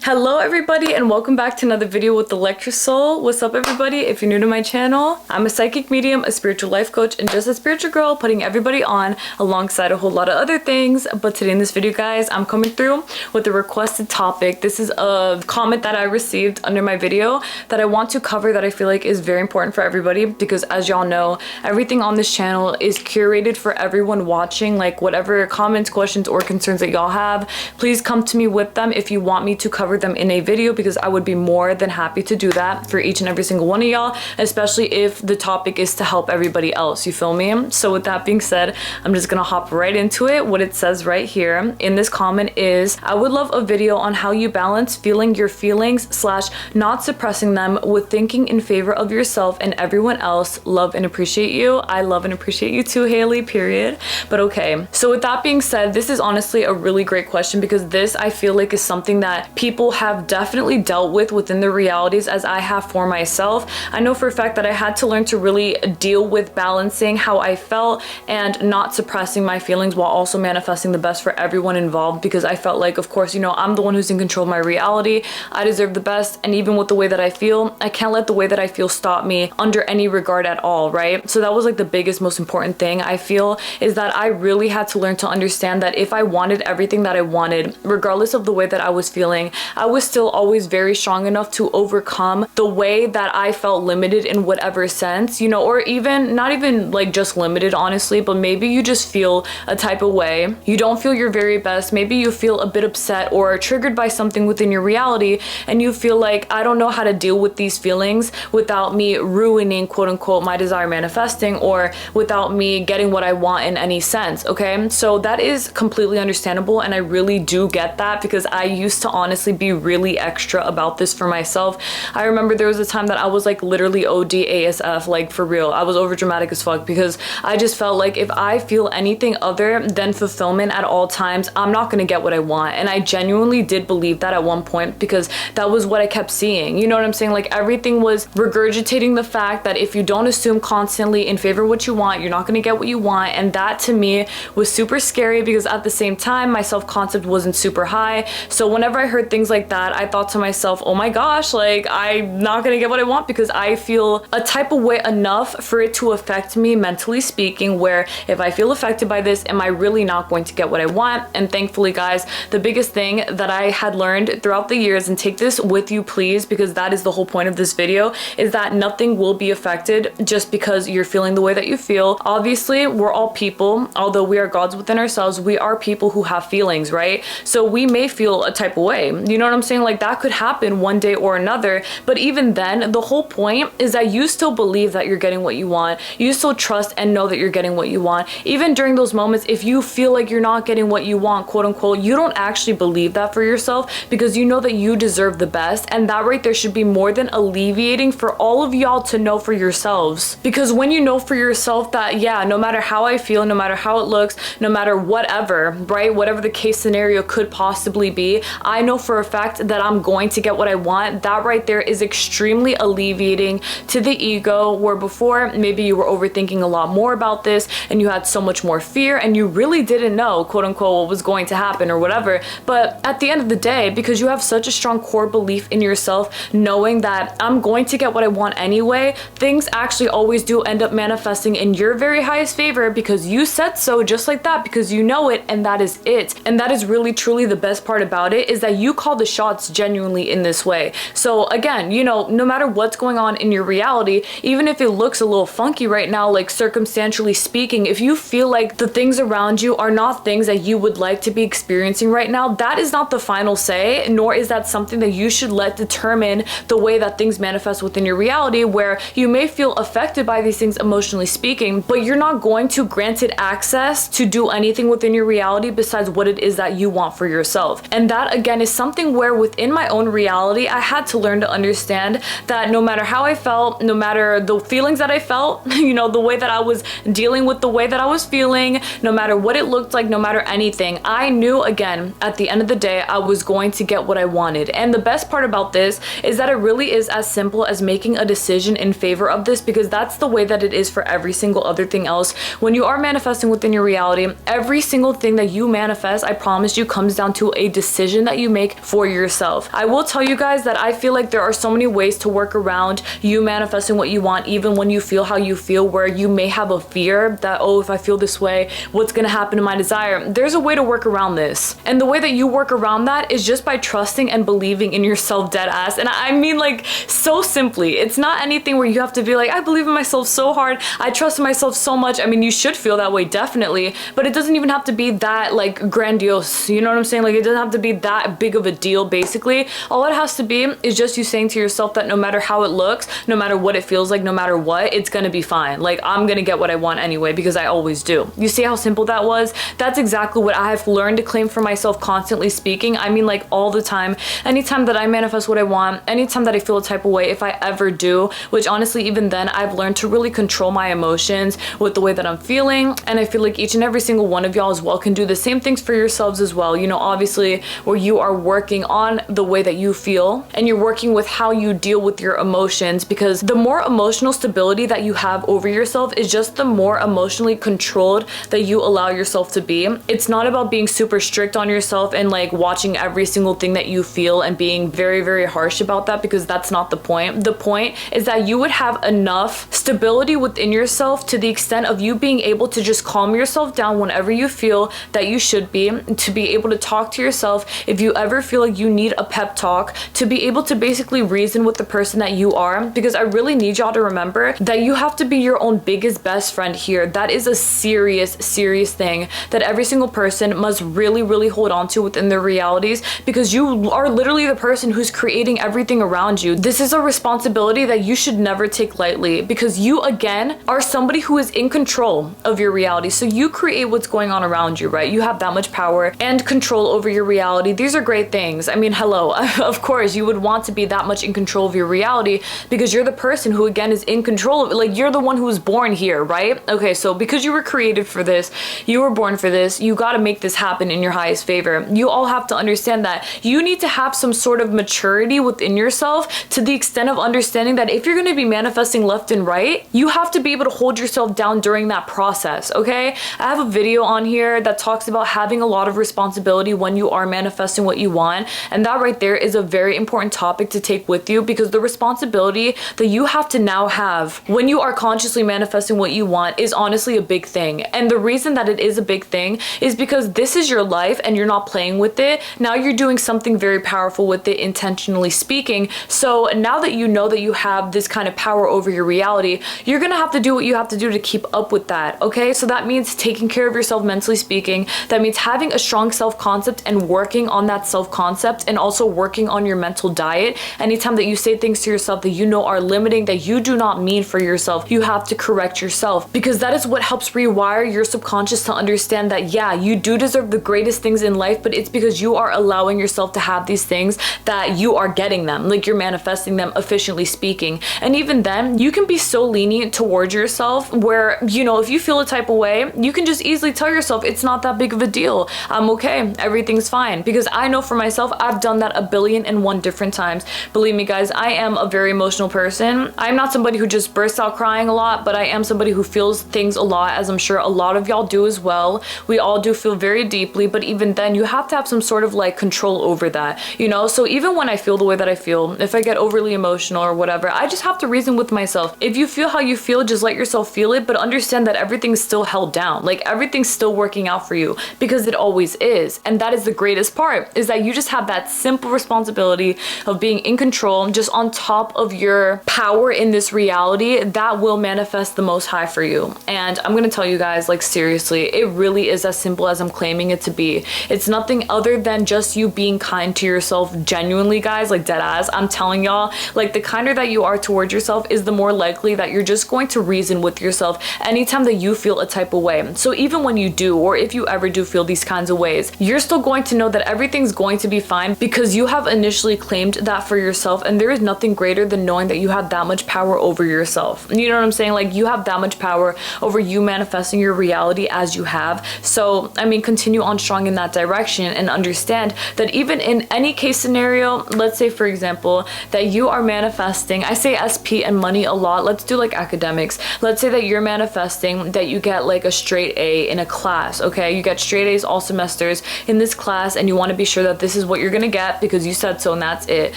Hello everybody and welcome back to another video with the Lecture Soul. What's up everybody? If you're new to my channel, I'm a psychic medium, a spiritual life coach, and just a spiritual girl putting everybody on alongside a whole lot of other things. But today in this video guys, I'm coming through with a requested topic. This is a comment that I received under my video that I want to cover that I feel like is very important for everybody, because as y'all know, everything on this channel is curated for everyone watching. Like whatever comments, questions, or concerns that y'all have, please come to me with them if you want me to cover them in a video, because I would be more than happy to do that for each and every single one of y'all, especially if the topic is to help everybody else, you feel me? So with that being said, I'm just gonna hop right into it. What it says right here in this comment is, I would love a video on how you balance feeling your feelings / not suppressing them with thinking in favor of yourself and everyone else. Love and appreciate you. I love and appreciate you too, Haley, period. But okay, so with that being said, this is honestly a really great question, because this I feel like is something that people have definitely dealt with within the realities, as I have for myself. I know for a fact that I had to learn to really deal with balancing how I felt and not suppressing my feelings while also manifesting the best for everyone involved, because I felt like, of course, you know, I'm the one who's in control of my reality. I deserve the best, and even with the way that I feel, I can't let the way that I feel stop me under any regard at all, right? So that was like the biggest, most important thing I feel, is that I really had to learn to understand that if I wanted everything that I wanted, regardless of the way that I was feeling, I was still always very strong enough to overcome the way that I felt limited in whatever sense, you know, or even not even like just limited, honestly, but maybe you just feel a type of way. You don't feel your very best. Maybe you feel a bit upset or triggered by something within your reality, and you feel like, I don't know how to deal with these feelings without me ruining, quote unquote, my desire manifesting, or without me getting what I want in any sense, okay? So that is completely understandable, and I really do get that, because I used to honestly be really extra about this for myself. I remember there was a time that I was like literally OD ASF, like for real. I was over dramatic as fuck, because I just felt like if I feel anything other than fulfillment at all times, I'm not gonna get what I want. And I genuinely did believe that at one point, because that was what I kept seeing. You know what I'm saying? Like everything was regurgitating the fact that if you don't assume constantly in favor of what you want, you're not gonna get what you want. And that to me was super scary, because at the same time, my self-concept wasn't super high. So whenever I heard things like that, I thought to myself, oh my gosh, like I'm not gonna get what I want, because I feel a type of way enough for it to affect me mentally speaking, where if I feel affected by this, am I really not going to get what I want? And thankfully guys, the biggest thing that I had learned throughout the years, and take this with you please, because that is the whole point of this video, is that nothing will be affected just because you're feeling the way that you feel. Obviously we're all people, although we are gods within ourselves, we are people who have feelings, right? So we may feel a type of way, you know what I'm saying? Like that could happen one day or another, but even then, the whole point is that you still believe that you're getting what you want. You still trust and know that you're getting what you want. Even during those moments, if you feel like you're not getting what you want, quote unquote, you don't actually believe that for yourself, because you know that you deserve the best. And that right there should be more than alleviating for all of y'all to know for yourselves. Because when you know for yourself that, yeah, no matter how I feel, no matter how it looks, no matter whatever, right, whatever the case scenario could possibly be, I know for a fact that I'm going to get what I want. That right there is extremely alleviating to the ego, where before maybe you were overthinking a lot more about this, and you had so much more fear, and you really didn't know, quote unquote, what was going to happen or whatever. But at the end of the day, because you have such a strong core belief in yourself, knowing that I'm going to get what I want anyway, things actually always do end up manifesting in your very highest favor, because you said so, just like that, because you know it, and that is it. And that is really truly the best part about it, is that you call the shots genuinely in this way. So again, you know, no matter what's going on in your reality, even if it looks a little funky right now, like circumstantially speaking, if you feel like the things around you are not things that you would like to be experiencing right now, that is not the final say, nor is that something that you should let determine the way that things manifest within your reality, where you may feel affected by these things emotionally speaking, but you're not going to grant it access to do anything within your reality besides what it is that you want for yourself. And that again is something where within my own reality, I had to learn to understand that no matter how I felt, no matter the feelings that I felt, you know, the way that I was dealing with the way that I was feeling, no matter what it looked like, no matter anything, I knew again, at the end of the day, I was going to get what I wanted. wanted. And the best part about this is that it really is as simple as making a decision in favor of this, because that's the way that it is for every single other thing else. When you are manifesting within your reality, every single thing that you manifest, I promise you, comes down to a decision that you make for yourself. I will tell you guys that I feel like there are so many ways to work around you manifesting what you want, even when you feel how you feel, where you may have a fear that, oh, if I feel this way, what's gonna happen to my desire? There's a way to work around this. And the way that you work around that is just by trusting and believing in yourself, dead ass. And I mean, like, so simply. It's not anything where you have to be like, I believe in myself so hard, I trust myself so much. I mean, you should feel that way, definitely, but it doesn't even have to be that like grandiose, you know what I'm saying? Like, it doesn't have to be that big of a deal. Basically, all it has to be is just you saying to yourself that no matter how it looks, no matter what it feels like, no matter what, it's gonna be fine. Like, I'm gonna get what I want anyway, because I always do. You see how simple that was? That's exactly what I have learned to claim for myself, constantly speaking. I mean, like, all the time. Anytime that I manifest what I want, anytime that I feel a type of way, if I ever do, which honestly, even then, I've learned to really control my emotions with the way that I'm feeling. And I feel like each and every single one of y'all as well can do the same things for yourselves as well. You know, obviously, where you are working on the way that you feel and you're working with how you deal with your emotions, because the more emotional stability that you have over yourself is just the more emotionally controlled that you allow yourself to be. It's not about being super strict on yourself and like watching every single thing that you feel and being very, very harsh about that, because that's not the point. The point is that you would have enough stability within yourself to the extent of you being able to just calm yourself down whenever you feel that you should be, to be able to talk to yourself if you ever feel like you need a pep talk, to be able to basically reason with the person that you are. Because I really need y'all to remember that you have to be your own biggest best friend here. That is a serious, serious thing that every single person must really, really hold on to within their realities, because you are literally the person who's creating everything around you. This is a responsibility that you should never take lightly, because you, again, are somebody who is in control of your reality. So you create what's going on around you, right? You have that much power and control over your reality. These are great things. I mean, hello, of course you would want to be that much in control of your reality, because you're the person who, again, is in control of it. Like, you're the one who was born here, right? Okay, so because you were created for this, you were born for this, you got to make this happen in your highest favor. You all have to understand that you need to have some sort of maturity within yourself, to the extent of understanding that if you're going to be manifesting left and right, you have to be able to hold yourself down during that process. Okay, I have a video on here that talks about having a lot of responsibility when you are manifesting what you want, and that right there is a very important topic to take with you, because the responsibility that you have to now have when you are consciously manifesting what you want is honestly a big thing. And the reason that it is a big thing is because this is your life and you're not playing with it. Now you're doing something very powerful with it, intentionally speaking. So now that you know that you have this kind of power over your reality, you're gonna have to do what you have to do to keep up with that. Okay, so that means taking care of yourself mentally speaking. That means having a strong self-concept and working on that self-concept, and also working on your mental diet. Anytime that you say things to yourself that you know are limiting, that you do not mean for yourself, you have to correct yourself, because that is what helps rewire your subconscious to understand that, yeah, you do deserve the greatest things in life, but it's because you are allowing yourself to have these things that you are getting them, like you're manifesting them, efficiently speaking. And even then, you can be so lenient towards yourself where, you know, if you feel a type of way, you can just easily tell yourself it's not that big of a deal, I'm okay, everything's fine. Because I know for myself, I've done that 1,000,000,001 different times. Believe me guys, I am a very emotional person. I'm not somebody who just bursts out crying a lot, but I am somebody who feels things a lot, as I'm sure a lot of y'all do as well. We all do feel very deeply, but even then you have to have some sort of like control over that, you know? So even when I feel the way that I feel, if I get overly emotional or whatever, I just have to reason with myself. If you feel how you feel, just let yourself feel it, but understand that everything's still held down. Like, everything's still working out for you, because it always is. And that is the greatest part, is that you just have that simple responsibility of being in control, just on top of your power in this reality that will manifest the most high for you. And I'm gonna tell you guys, like, seriously, it really is as simple as I'm claiming it to be. It's nothing other than just you being kind to yourself, genuinely guys, like dead ass. I'm telling y'all, like, the kinder that you are towards yourself is the more likely that you're just going to reason with yourself anytime that you feel a type of way. So even when you do, or if you ever do feel these kinds of ways, you're still going to know that everything's going to be fine, because you have initially claimed that for yourself. And there is nothing greater than knowing that you have that much power over yourself. You know what I'm saying? Like, you have that much power over you manifesting your reality as you have. So I mean, continue on strong in that direction, and understand that even in any case scenario, let's say for example that you are manifesting, I say SP and money a lot, let's do like academics. Let's say that you're manifesting that you get like a straight A in a class, okay? You get straight A's all semesters in this class, and you want to be sure that this is what you're gonna get because you said so and that's it.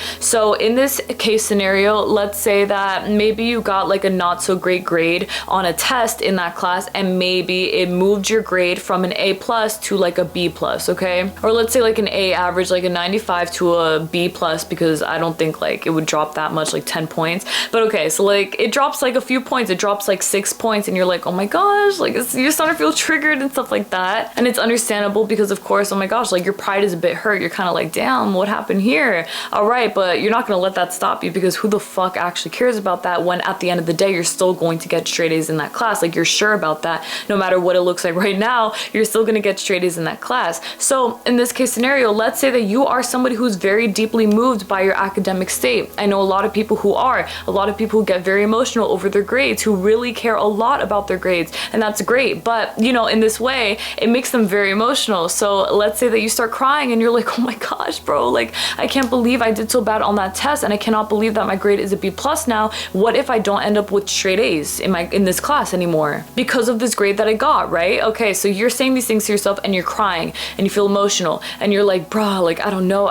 So in this case scenario, let's say that maybe you got like a not so great grade on a test in that class, and maybe it moved your grade from an A plus to like a B plus, okay? Or let's say like an A average, like a 95 to a B plus, because I don't think like it would drop that much, like 10 points. But okay, so like it drops like a few points, it drops like 6 points, and you're like, oh my gosh, like you're starting to feel triggered and stuff like that. And it's understandable because of course, oh my gosh, like your pride is a bit hurt. You're kind of like, damn, what happened here? All right, but you're not gonna let that stop you, because who the fuck actually cares about that when at the end of the day you're still going to get straight A's in that class? Like you're sure about that, no matter what it looks like right now, you're still gonna get straight A's in that class. So in this case scenario, let's say that you are somebody who's very deeply moved by your academic state. I know a lot of people who are, a lot of people who get very emotional over their grades, who really care a lot about their grades, and that's great. But you know, in this way, it makes them very emotional. So let's say that you start crying and you're like, oh my gosh, bro, like I can't believe I did so bad on that test, and I cannot believe that my grade is a B plus now. What if I don't end up with straight A's in this class anymore because of this grade that I got, right? Okay, so you're saying these things to yourself and you're crying and you feel emotional and you're like, bruh, like I don't know.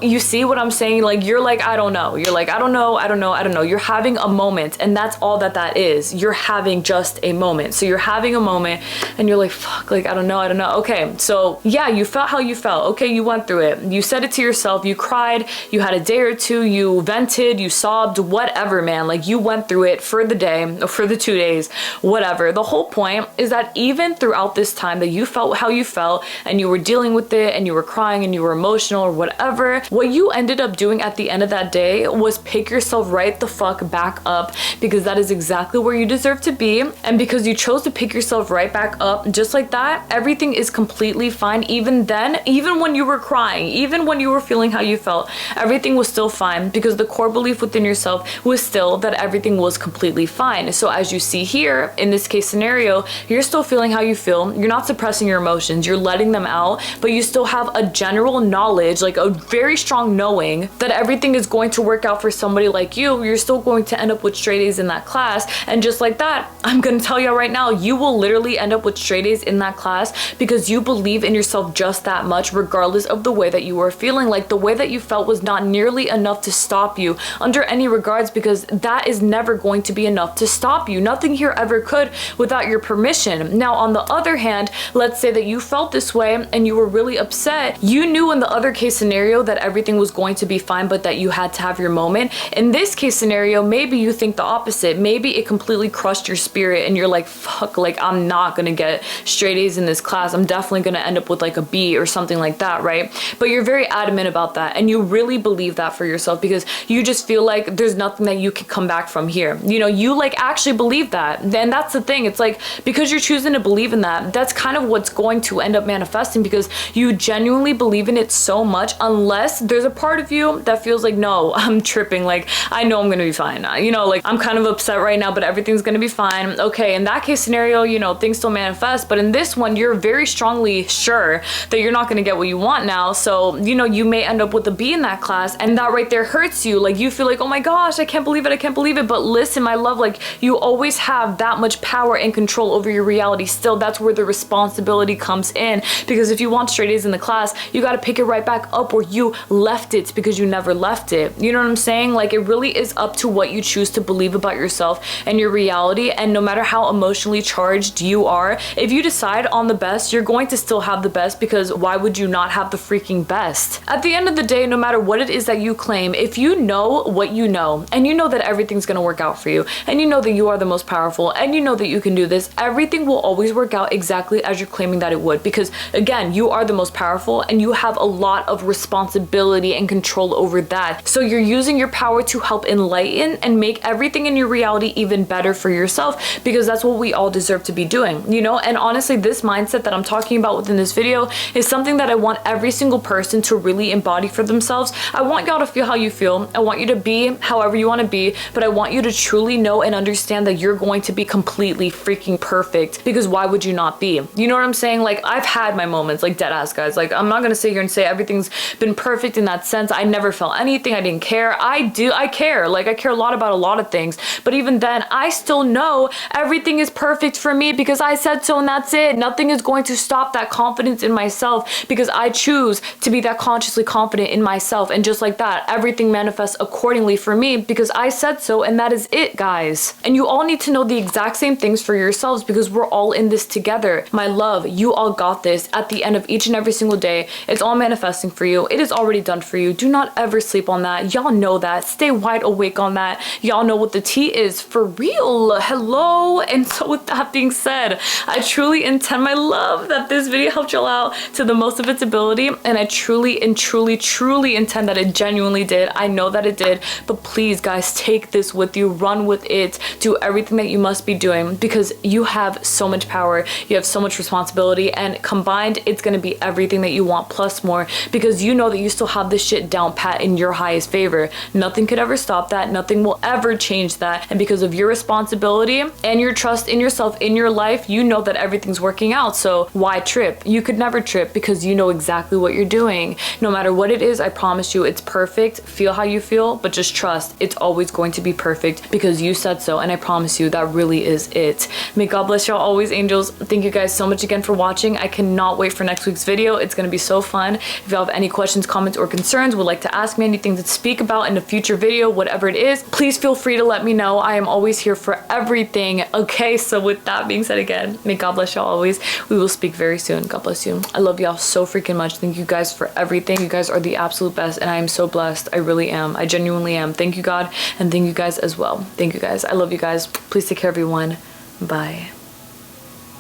You see what I'm saying? Like you're like, I don't know. You're like, I don't know. You're having a moment, and that's all that is. You're having just a moment. So you're having a moment and you're like, fuck, like I don't know. Okay, so yeah, you felt how you felt. Okay, you went through it. You said it to yourself. You cried. You had a day or two. You vented. You sobbed. Whatever, man. Like you went through it for the day, or for the 2 days, whatever. The whole point is that even throughout this time that you felt how you felt and you were dealing with it and you were crying and you were emotional or whatever, what you ended up doing at the end of that day was pick yourself right the fuck back up, because that is exactly where you deserve to be. And because you chose to pick yourself right back up just like that, everything is completely fine. Even then, even when you were crying, even when you were feeling how you felt, everything was still fine, because the core belief within yourself was still that everything was completely fine. So as you see here in this case scenario, you're still feeling how you feel. You're not suppressing your emotions, you're letting them out, but you still have a general knowledge, like a very strong knowing that everything is going to work out for somebody like you. You're still going to end up with straight A's in that class. And just like that, I'm gonna tell you right now, you will literally end up with straight A's in that class because you believe in yourself just that much, regardless of the way that you were feeling. Like the way that you felt was not nearly enough to stop you under any regards, because that is never going to be enough to stop you. Nothing here ever could without your permission. Now, on the other hand, let's say that you felt this way and you were really upset. You knew in the other case scenario that everything was going to be fine, but that you had to have your moment. In this case scenario, maybe you think the opposite. Maybe it completely crushed your spirit and you're like, fuck, like I'm not gonna get straight A's in this class. I'm definitely gonna end up with like a B or something like that, right? But you're very adamant about that, and you really believe that for yourself because you just feel like there's nothing that you can come back from here. You know, you like actually believe that. And that's the thing. It's like, because you're choosing to believe in that, that's kind of what's going to end up manifesting, because you genuinely believe in it so much, unless there's a part of you that feels like, no, I'm tripping. Like, I know I'm gonna be fine. You know, like I'm kind of upset right now, but everything's gonna be fine. Okay, in that case scenario, you know, things still manifest. But in this one, you're very strongly sure that you're not gonna get what you want now. So, you know, you may end up with a B in that class, and that right there hurts you. Like you feel like, oh my gosh, I can't believe it. I can't believe it. But listen, my love, like you always have that much power and control over your reality still. That's where the responsibility comes in, because if you want straight A's in the class, you got to pick it right back up where you left it, because you never left it. You know what I'm saying? Like it really is up to what you choose to believe about yourself and your reality. And no matter how emotionally charged you are, if you decide on the best, you're going to still have the best, because why would you not have the freaking best? At the end of the day, no matter what it is that you claim, if you know what you know, and you know that everything's gonna work out for you, and you know that you are the most powerful, and you know that you can do this, everything will always work out exactly as you're claiming that it would, because again, you are the most powerful and you have a lot of responsibility and control over that. So you're using your power to help enlighten and make everything in your reality even better for yourself, because that's what we all deserve to be doing, you know? And honestly, this mindset that I'm talking about within this video is something that I want every single person to really embody for themselves. I want y'all to feel how you feel. I want you to be however you want to be, but I want you to truly know and understand that you're going to be completely freaking perfect, because why would you not be? You know what I'm saying? Like I've had my moments, like dead ass guys. Like I'm not gonna sit here and say everything everything's been perfect in that sense. I never felt anything. I didn't care. I care. Like, I care a lot about a lot of things. But even then, I still know everything is perfect for me because I said so, and that's it. Nothing is going to stop that confidence in myself because I choose to be that consciously confident in myself. And just like that, everything manifests accordingly for me because I said so, and that is it, guys. And you all need to know the exact same things for yourselves because we're all in this together. My love, you all got this. At the end of each and every single day, it's all manifesting for you. It is already done for you. Do not ever sleep on that. Y'all know that. Stay wide awake on that. Y'all know what the tea is for real. Hello. And so with that being said, I truly intend, my love, that this video helped y'all out to the most of its ability. And I truly and truly intend that it genuinely did. I know that it did. But please, guys, take this with you. Run with it. Do everything that you must be doing because you have so much power. You have so much responsibility, and combined, it's going to be everything that you want plus more because you know that you still have this shit down pat in your highest favor. Nothing could ever stop that. Nothing will ever change that. And because of your responsibility and your trust in yourself, in your life, you know that everything's working out. So why trip? You could never trip because you know exactly what you're doing. No matter what it is, I promise you it's perfect. Feel how you feel, but just trust it's always going to be perfect because you said so. And I promise you that really is it. May God bless y'all always, angels. Thank you guys so much again for watching. I cannot wait for next week's video. It's going to be so fun. If you have any questions, comments, or concerns, would like to ask me anything to speak about in a future video, whatever it is, please feel free to let me know. I am always here for everything. Okay, so with that being said, again, may God bless y'all always. We will speak very soon. God bless you. I love y'all so freaking much. Thank you guys for everything. You guys are the absolute best, and I am so blessed. I really am. I genuinely am. Thank you, God, and thank you guys as well. Thank you guys. I love you guys. Please take care, everyone. Bye.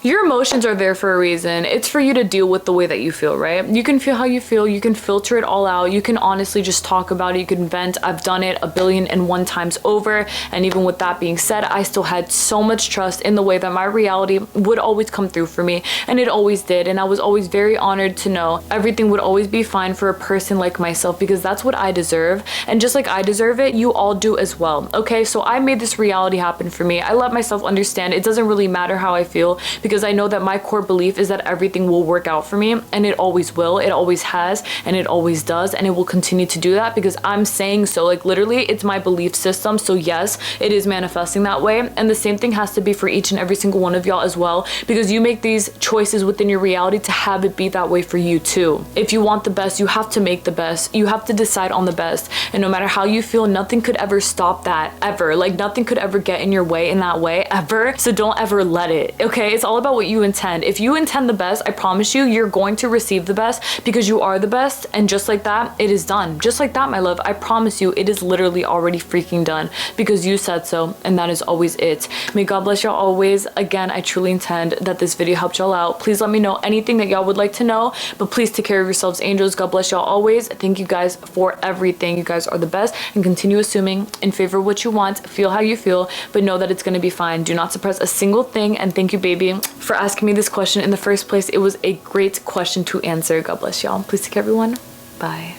Your emotions are there for a reason. It's for you to deal with the way that you feel, right? You can feel how you feel. You can filter it all out. You can honestly just talk about it. You can vent. I've done it 1,000,001 times over. And even with that being said, I still had so much trust in the way that my reality would always come through for me. And it always did. And I was always very honored to know everything would always be fine for a person like myself because that's what I deserve. And just like I deserve it, you all do as well. Okay, so I made this reality happen for me. I let myself understand it doesn't really matter how I feel because I know that my core belief is that everything will work out for me, and it always will. It always has, and it always does, and it will continue to do that because I'm saying so. Like, literally, it's my belief system. So yes, it is manifesting that way, and the same thing has to be for each and every single one of y'all as well because you make these choices within your reality to have it be that way for you too. If you want the best, you have to make the best. You have to decide on the best, and no matter how you feel, nothing could ever stop that, ever. Like, nothing could ever get in your way in that way, ever. So don't ever let it, okay? It's all about what you intend. If you intend the best, I promise you, you're going to receive the best because you are the best. And just like that, it is done. Just like that, my love, I promise you, it is literally already freaking done because you said so, and that is always it. May God bless y'all always. Again, I truly intend that this video helped y'all out. Please let me know anything that y'all would like to know, but please take care of yourselves, angels. God bless y'all always. Thank you guys for everything. You guys are the best, and continue assuming in favor of what you want. Feel how you feel, but know that it's going to be fine. Do not suppress a single thing. And thank you, baby, for asking me this question in the first place. It was a great question to answer. God bless y'all. Please take care, everyone. Bye.